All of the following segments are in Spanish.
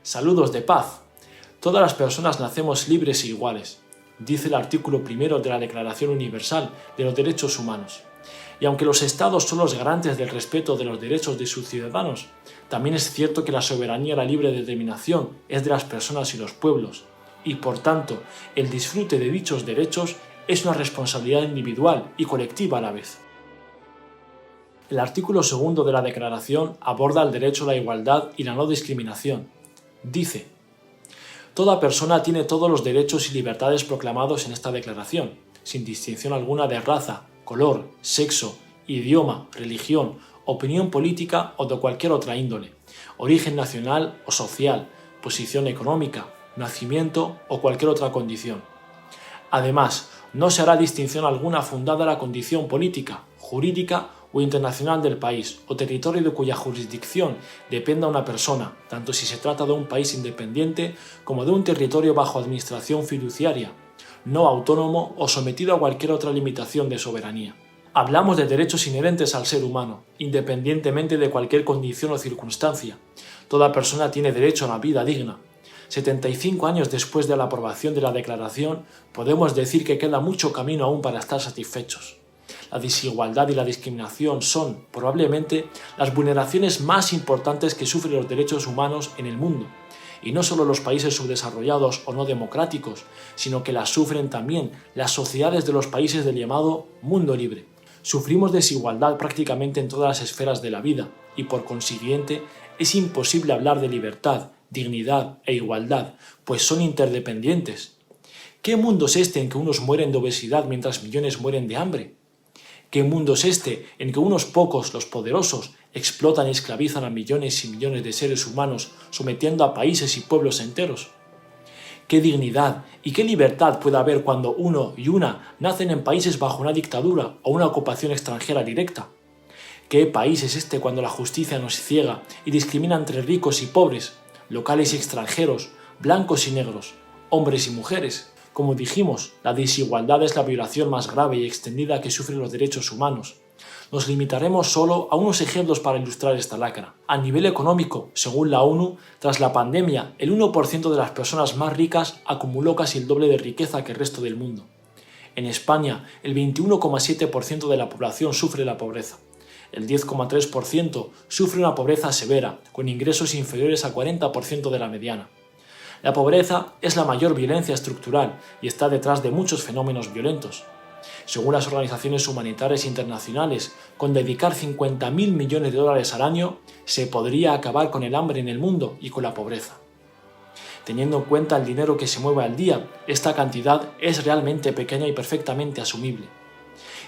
Saludos de paz. Todas las personas nacemos libres e iguales, dice el artículo 1 de la Declaración Universal de los Derechos Humanos. Y aunque los Estados son los garantes del respeto de los derechos de sus ciudadanos, también es cierto que la soberanía y la libre determinación es de las personas y los pueblos, y por tanto, el disfrute de dichos derechos es una responsabilidad individual y colectiva a la vez. El artículo 2 de la Declaración aborda el derecho a la igualdad y la no discriminación. Dice: toda persona tiene todos los derechos y libertades proclamados en esta declaración, sin distinción alguna de raza, color, sexo, idioma, religión, opinión política o de cualquier otra índole, origen nacional o social, posición económica, nacimiento o cualquier otra condición. Además, no se hará distinción alguna fundada en la condición política, jurídica o internacional del país o territorio de cuya jurisdicción dependa una persona, tanto si se trata de un país independiente como de un territorio bajo administración fiduciaria, no autónomo o sometido a cualquier otra limitación de soberanía. Hablamos de derechos inherentes al ser humano, independientemente de cualquier condición o circunstancia. Toda persona tiene derecho a una vida digna. 75 años después de la aprobación de la Declaración, podemos decir que queda mucho camino aún para estar satisfechos. La desigualdad y la discriminación son, probablemente, las vulneraciones más importantes que sufren los derechos humanos en el mundo, y no solo los países subdesarrollados o no democráticos, sino que las sufren también las sociedades de los países del llamado mundo libre. Sufrimos desigualdad prácticamente en todas las esferas de la vida, y por consiguiente es imposible hablar de libertad, dignidad e igualdad, pues son interdependientes. ¿Qué mundo es este en que unos mueren de obesidad mientras millones mueren de hambre? ¿Qué mundo es este en que unos pocos, los poderosos, explotan y esclavizan a millones y millones de seres humanos, sometiendo a países y pueblos enteros? ¿Qué dignidad y qué libertad puede haber cuando uno y una nacen en países bajo una dictadura o una ocupación extranjera directa? ¿Qué país es este cuando la justicia nos ciega y discrimina entre ricos y pobres, locales y extranjeros, blancos y negros, hombres y mujeres? Como dijimos, la desigualdad es la violación más grave y extendida que sufren los derechos humanos. Nos limitaremos solo a unos ejemplos para ilustrar esta lacra. A nivel económico, según la ONU, tras la pandemia, el 1% de las personas más ricas acumuló casi el doble de riqueza que el resto del mundo. En España, el 21,7% de la población sufre la pobreza. El 10,3% sufre una pobreza severa, con ingresos inferiores al 40% de la mediana. La pobreza es la mayor violencia estructural y está detrás de muchos fenómenos violentos. Según las organizaciones humanitarias internacionales, con dedicar 50.000 millones de dólares al año, se podría acabar con el hambre en el mundo y con la pobreza. Teniendo en cuenta el dinero que se mueve al día, esta cantidad es realmente pequeña y perfectamente asumible.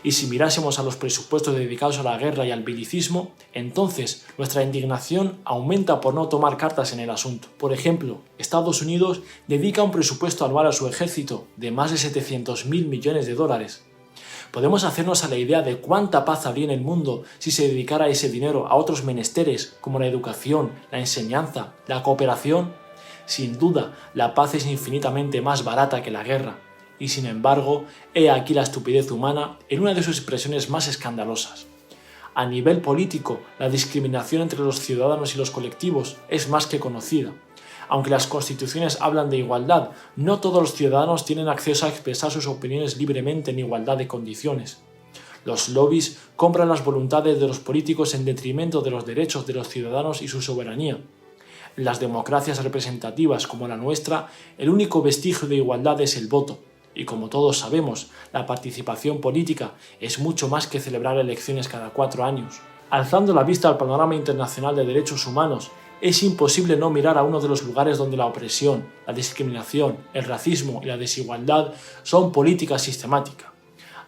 Y si mirásemos a los presupuestos dedicados a la guerra y al belicismo, entonces nuestra indignación aumenta por no tomar cartas en el asunto. Por ejemplo, Estados Unidos dedica un presupuesto anual a su ejército de más de 700.000 millones de dólares. ¿Podemos hacernos a la idea de cuánta paz habría en el mundo si se dedicara ese dinero a otros menesteres como la educación, la enseñanza, la cooperación? Sin duda, la paz es infinitamente más barata que la guerra. Y sin embargo, he aquí la estupidez humana en una de sus expresiones más escandalosas. A nivel político, la discriminación entre los ciudadanos y los colectivos es más que conocida. Aunque las constituciones hablan de igualdad, no todos los ciudadanos tienen acceso a expresar sus opiniones libremente en igualdad de condiciones. Los lobbies compran las voluntades de los políticos en detrimento de los derechos de los ciudadanos y su soberanía. En las democracias representativas como la nuestra, el único vestigio de igualdad es el voto. Y como todos sabemos, la participación política es mucho más que celebrar elecciones cada 4 años. Alzando la vista al panorama internacional de derechos humanos, es imposible no mirar a uno de los lugares donde la opresión, la discriminación, el racismo y la desigualdad son política sistemática.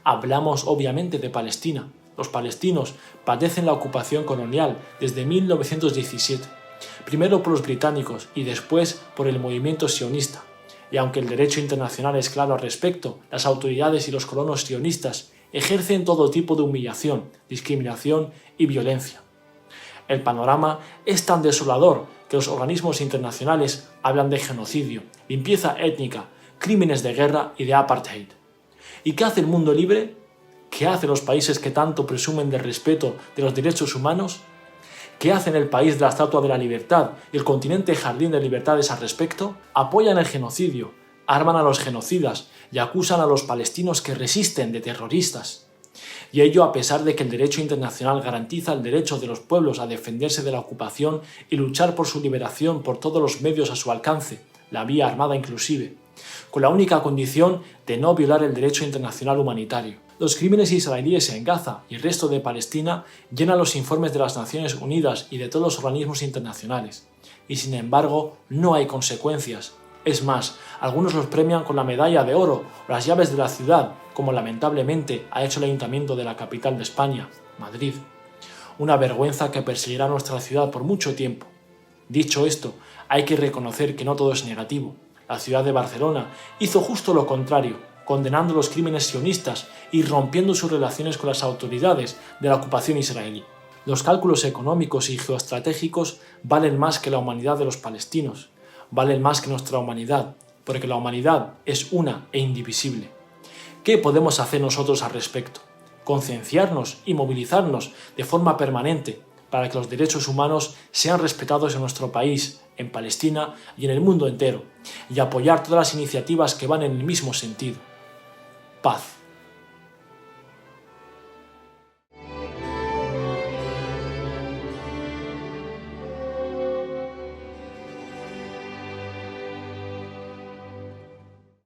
Hablamos obviamente de Palestina. Los palestinos padecen la ocupación colonial desde 1917, primero por los británicos y después por el movimiento sionista. Y aunque el derecho internacional es claro al respecto, las autoridades y los colonos sionistas ejercen todo tipo de humillación, discriminación y violencia. El panorama es tan desolador que los organismos internacionales hablan de genocidio, limpieza étnica, crímenes de guerra y de apartheid. ¿Y qué hace el mundo libre? ¿Qué hacen los países que tanto presumen del respeto de los derechos humanos? ¿Qué hacen el país de la Estatua de la Libertad y el continente Jardín de Libertades al respecto? Apoyan el genocidio, arman a los genocidas y acusan a los palestinos que resisten de terroristas. Y ello a pesar de que el derecho internacional garantiza el derecho de los pueblos a defenderse de la ocupación y luchar por su liberación por todos los medios a su alcance, la vía armada inclusive, con la única condición de no violar el derecho internacional humanitario. Los crímenes israelíes en Gaza y el resto de Palestina llenan los informes de las Naciones Unidas y de todos los organismos internacionales, y sin embargo no hay consecuencias. Es más, algunos los premian con la medalla de oro o las llaves de la ciudad, como lamentablemente ha hecho el Ayuntamiento de la capital de España, Madrid. Una vergüenza que perseguirá a nuestra ciudad por mucho tiempo. Dicho esto, hay que reconocer que no todo es negativo. La ciudad de Barcelona hizo justo lo contrario, condenando los crímenes sionistas y rompiendo sus relaciones con las autoridades de la ocupación israelí. Los cálculos económicos y geoestratégicos valen más que la humanidad de los palestinos, valen más que nuestra humanidad, porque la humanidad es una e indivisible. ¿Qué podemos hacer nosotros al respecto? Concienciarnos y movilizarnos de forma permanente para que los derechos humanos sean respetados en nuestro país, en Palestina y en el mundo entero, y apoyar todas las iniciativas que van en el mismo sentido. Paz.